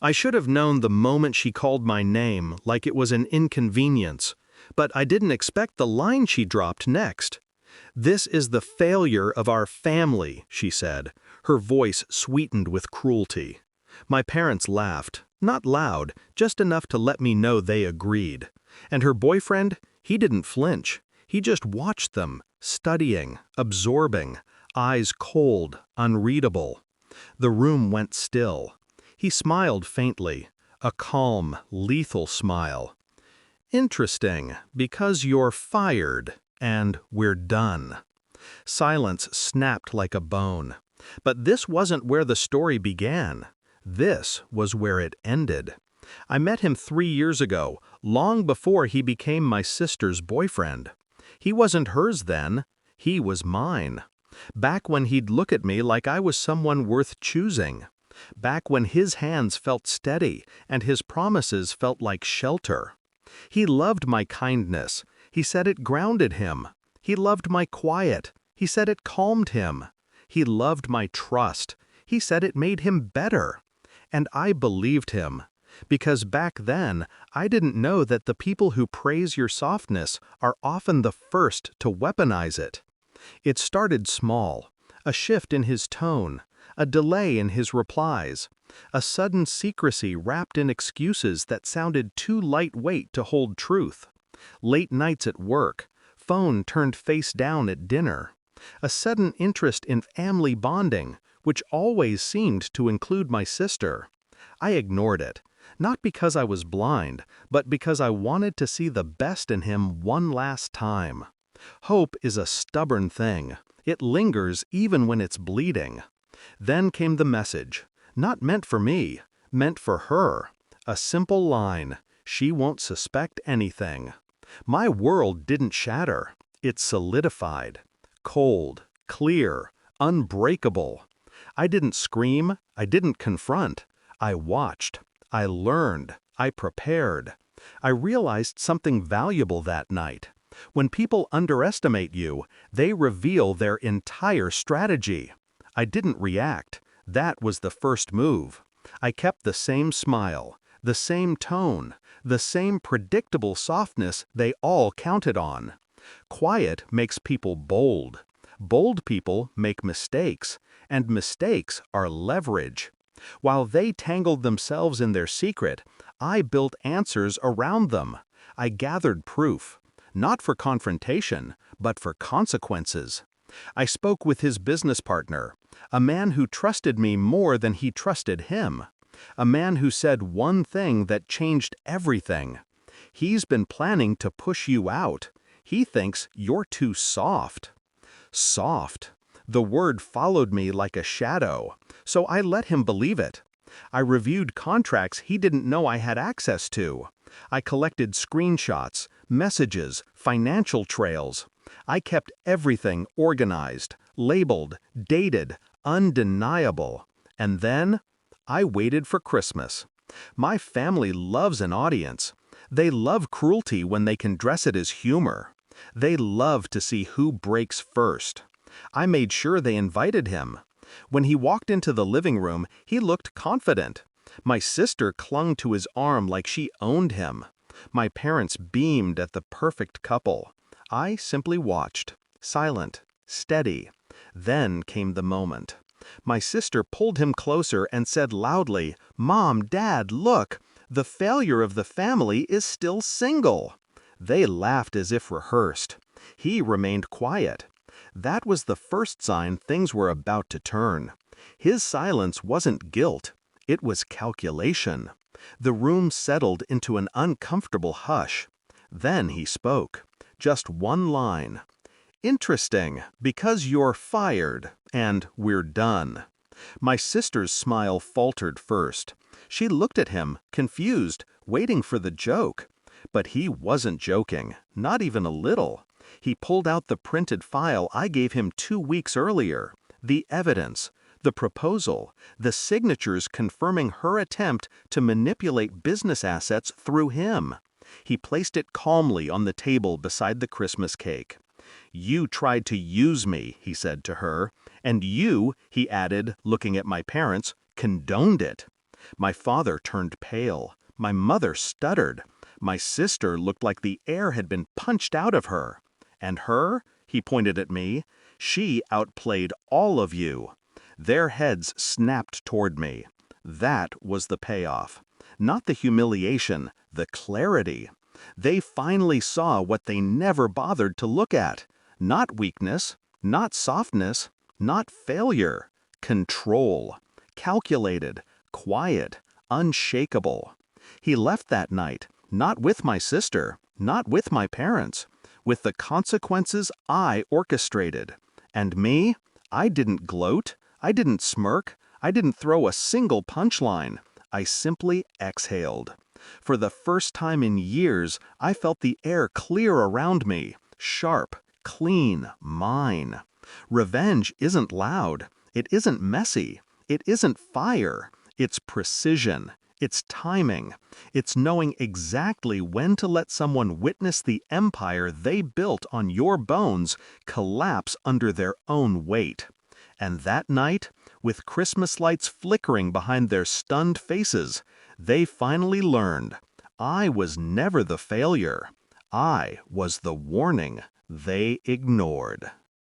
I should have known the moment she called my name like it was an inconvenience, but I didn't expect the line she dropped next. "This is the failure of our family," she said, her voice sweetened with cruelty. My parents laughed, not loud, just enough to let me know they agreed. And her boyfriend, he didn't flinch. He just watched them, studying, absorbing, eyes cold, unreadable. The room went still. He smiled faintly, a calm, lethal smile. "Interesting, because you're fired, and we're done." Silence snapped like a bone. But this wasn't where the story began. This was where it ended. I met him 3 years ago, long before he became my sister's boyfriend. He wasn't hers then. He was mine. Back when he'd look at me like I was someone worth choosing. Back when his hands felt steady and his promises felt like shelter. He loved my kindness. He said it grounded him. He loved my quiet. He said it calmed him. He loved my trust. He said it made him better. And I believed him. Because back then, I didn't know that the people who praise your softness are often the first to weaponize it. It started small. A shift in his tone. A delay in his replies. A sudden secrecy wrapped in excuses that sounded too lightweight to hold truth. Late nights at work. Phone turned face down at dinner. A sudden interest in family bonding, which always seemed to include my sister. I ignored it. Not because I was blind, but because I wanted to see the best in him one last time. Hope is a stubborn thing. It lingers even when it's bleeding. Then came the message. Not meant for me, meant for her. A simple line. She won't suspect anything. My world didn't shatter. It solidified. Cold, clear, unbreakable. I didn't scream. I didn't confront. I watched. I learned. I prepared. I realized something valuable that night. When people underestimate you, they reveal their entire strategy. I didn't react. That was the first move. I kept the same smile, the same tone, the same predictable softness they all counted on. Quiet makes people bold. Bold people make mistakes, and mistakes are leverage. While they tangled themselves in their secret, I built answers around them. I gathered proof, not for confrontation, but for consequences. I spoke with his business partner, a man who trusted me more than he trusted him, a man who said one thing that changed everything. "He's been planning to push you out. He thinks you're too soft." Soft. The word followed me like a shadow, so I let him believe it. I reviewed contracts he didn't know I had access to. I collected screenshots, messages, financial trails. I kept everything organized, labeled, dated, undeniable. And then, I waited for Christmas. My family loves an audience. They love cruelty when they can dress it as humor. They love to see who breaks first. I made sure they invited him. When he walked into the living room, he looked confident. My sister clung to his arm like she owned him. My parents beamed at the perfect couple. I simply watched, silent, steady. Then came the moment. My sister pulled him closer and said loudly, "Mom, Dad, look! The failure of the family is still single." They laughed as if rehearsed. He remained quiet. That was the first sign things were about to turn. His silence wasn't guilt. It was calculation. The room settled into an uncomfortable hush. Then he spoke. Just one line. "Interesting, because you're fired, and we're done." My sister's smile faltered first. She looked at him, confused, waiting for the joke. But he wasn't joking, not even a little. He pulled out the printed file I gave him 2 weeks earlier. The evidence, the proposal, the signatures confirming her attempt to manipulate business assets through him. He placed it calmly on the table beside the Christmas cake. "You tried to use me," he said to her, "and you," he added, looking at my parents, "condoned it." My father turned pale. My mother stuttered. My sister looked like the air had been punched out of her. And her, he pointed at me, she outplayed all of you. Their heads snapped toward me. That was the payoff. Not the humiliation, the clarity. They finally saw what they never bothered to look at. Not weakness, not softness, not failure. Control. Calculated, quiet, unshakable. He left that night, not with my sister, not with my parents, with the consequences I orchestrated. And me? I didn't gloat, I didn't smirk, I didn't throw a single punchline. I simply exhaled. For the first time in years, I felt the air clear around me, sharp, clean, mine. Revenge isn't loud, it isn't messy, it isn't fire, it's precision. It's timing. It's knowing exactly when to let someone witness the empire they built on your bones collapse under their own weight. And that night, with Christmas lights flickering behind their stunned faces, they finally learned, I was never the failure. I was the warning they ignored.